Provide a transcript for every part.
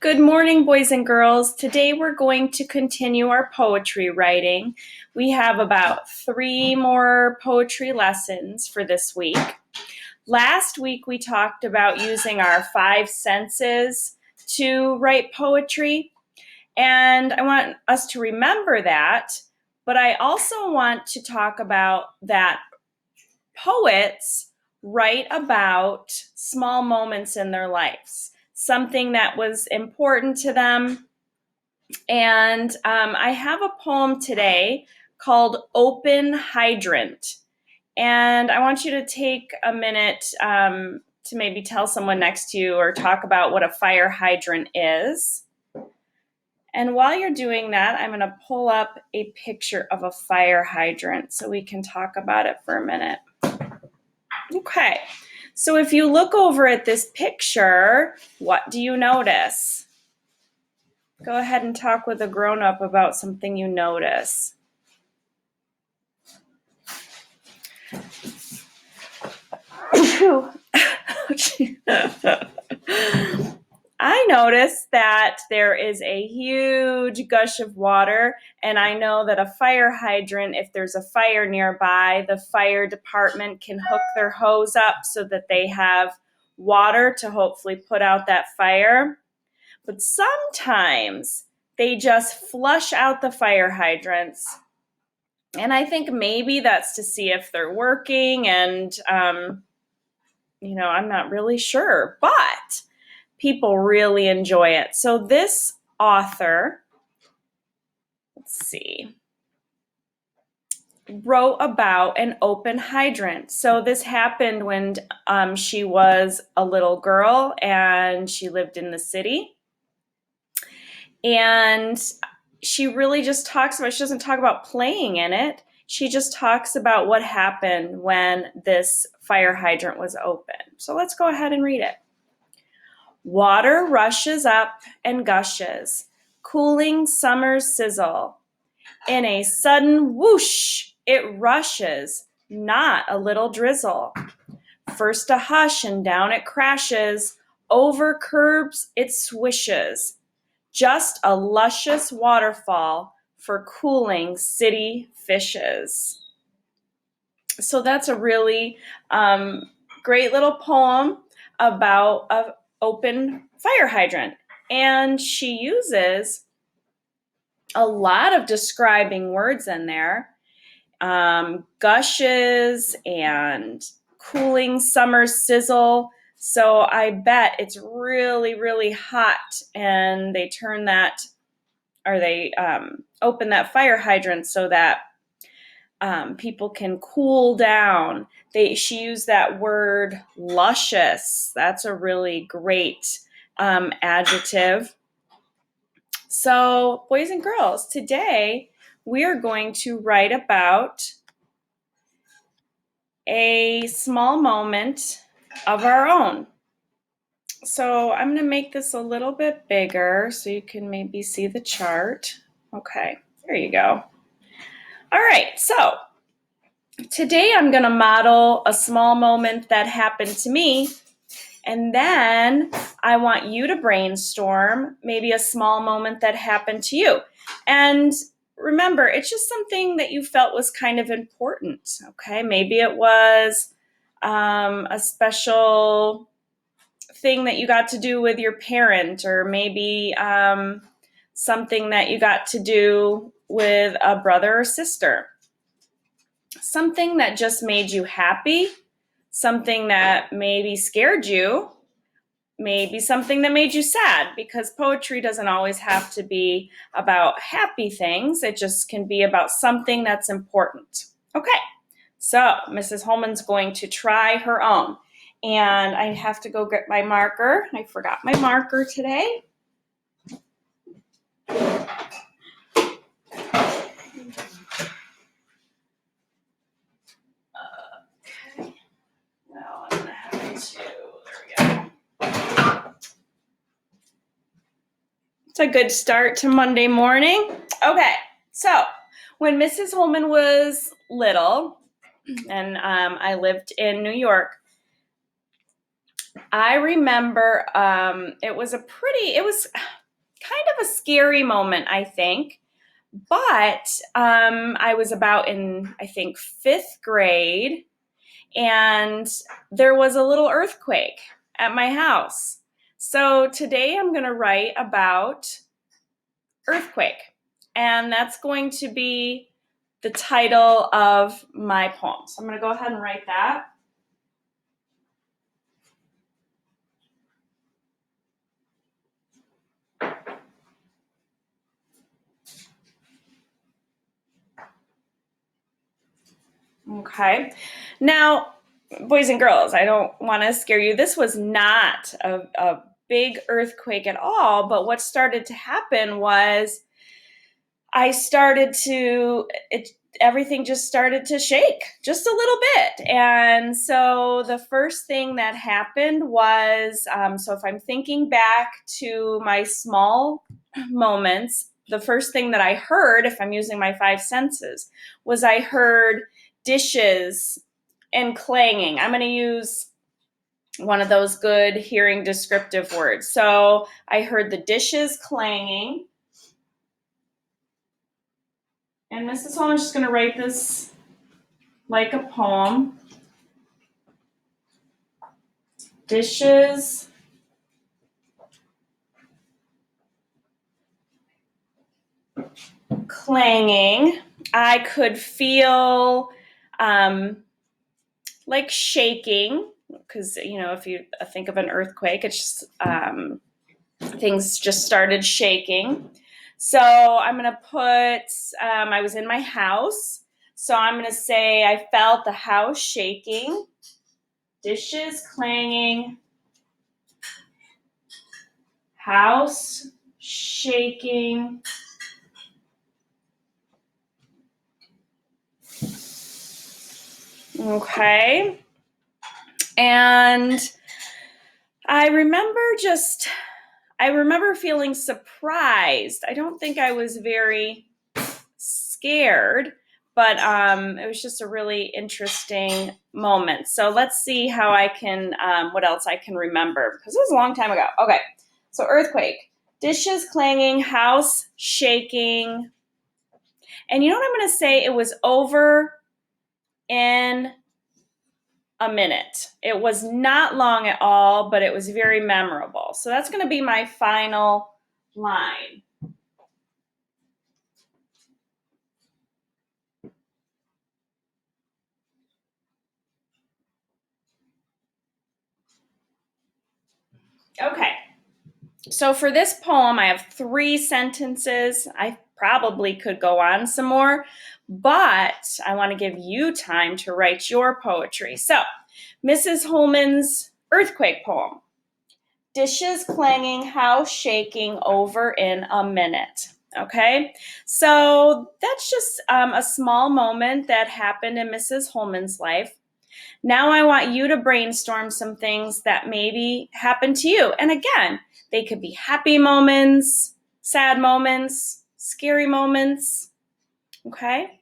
Good morning, boys and girls. Today we're going to continue our poetry writing. We have about 3 more poetry lessons for this week. Last week we talked about using our 5 senses to write poetry, and I want us to remember that, but I also want to talk about that poets write about small moments in their lives, something that was important to them. And I have a poem today called Open Hydrant. And I want you to take a minute to maybe tell someone next to you or talk about what a fire hydrant is. And while you're doing that, I'm going to pull up a picture of a fire hydrant so we can talk about it for a minute. Okay, so if you look over at this picture, what do you notice? Go ahead and talk with a grown-up about something you notice. I notice that there is a huge gush of water, and I know that a fire hydrant, if there's a fire nearby, the fire department can hook their hose up so that they have water to hopefully put out that fire. But sometimes they just flush out the fire hydrants. And I think maybe that's to see if they're working, and I'm not really sure, but people really enjoy it. So this author, wrote about an open hydrant. So this happened when she was a little girl and she lived in the city. And she really just talks about, she doesn't talk about playing in it. She just talks about what happened when this fire hydrant was open. So let's go ahead and read it. Water rushes up and gushes, cooling summer's sizzle. In a sudden whoosh, it rushes, not a little drizzle. First a hush and down it crashes, over curbs it swishes. Just a luscious waterfall for cooling city fishes. So that's a really great little poem about an open fire hydrant. And she uses a lot of describing words in there. Gushes and cooling summer sizzle. So I bet it's really, really hot, and they turn that, or they open that fire hydrant so that people can cool down. She used that word luscious. That's a really great adjective. So, boys and girls, today we are going to write about a small moment of our own. So I'm going to make this a little bit bigger so you can maybe see the chart. Okay, there you go. All right, so today I'm going to model a small moment that happened to me, and then I want you to brainstorm maybe a small moment that happened to you. And remember, it's just something that you felt was kind of important, okay? Maybe it was a special thing that you got to do with your parent, or maybe something that you got to do with a brother or sister. Something that just made you happy, something that maybe scared you, maybe something that made you sad, because poetry doesn't always have to be about happy things. It just can be about something that's important. Okay, so Mrs. Holman's going to try her own. And I have to go get my marker. I forgot my marker today. Okay. Now I'm going to have to, there we go. It's a good start to Monday morning. Okay, so when Mrs. Holman was little, and I lived in New York, I remember it was kind of a scary moment, I think. But I was about in, I think, fifth grade, and there was a little earthquake at my house. So today I'm going to write about earthquake, and that's going to be the title of my poem. So I'm going to go ahead and write that. Okay. Now, boys and girls, I don't want to scare you. This was not a big earthquake at all, but what started to happen was everything just started to shake just a little bit. And so the first thing that happened was, so if I'm thinking back to my small moments, the first thing that I heard, if I'm using my five senses, was I heard dishes and clanging. I'm going to use one of those good hearing descriptive words. So I heard the dishes clanging. And Mrs. Holm is just going to write this like a poem. Dishes clanging. I could feel like shaking, because, if you think of an earthquake, it's just things just started shaking. So I'm going to put, I was in my house. So I'm going to say I felt the house shaking, dishes clanging, house shaking. Okay. And I remember feeling surprised. I don't think I was very scared, but it was just a really interesting moment. So let's see how I can, what else I can remember, because it was a long time ago. Okay, so earthquake, dishes clanging, house shaking. And you know what I'm going to say? It was over in a minute. It was not long at all, but it was very memorable. So that's going to be my final line. Okay. So for this poem, I have 3 sentences. I probably could go on some more, but I want to give you time to write your poetry. So, Mrs. Holman's earthquake poem. Dishes clanging, house shaking, over in a minute. Okay, so that's just a small moment that happened in Mrs. Holman's life. Now I want you to brainstorm some things that maybe happened to you. And again, they could be happy moments, sad moments, scary moments. Okay,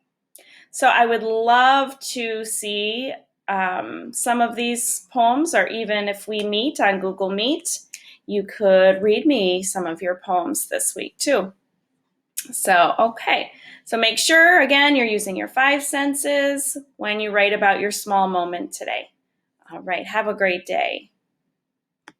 so I would love to see some of these poems, or even if we meet on Google Meet, you could read me some of your poems this week too. So, okay. So make sure, again, you're using your 5 senses when you write about your small moment today. All right. Have a great day.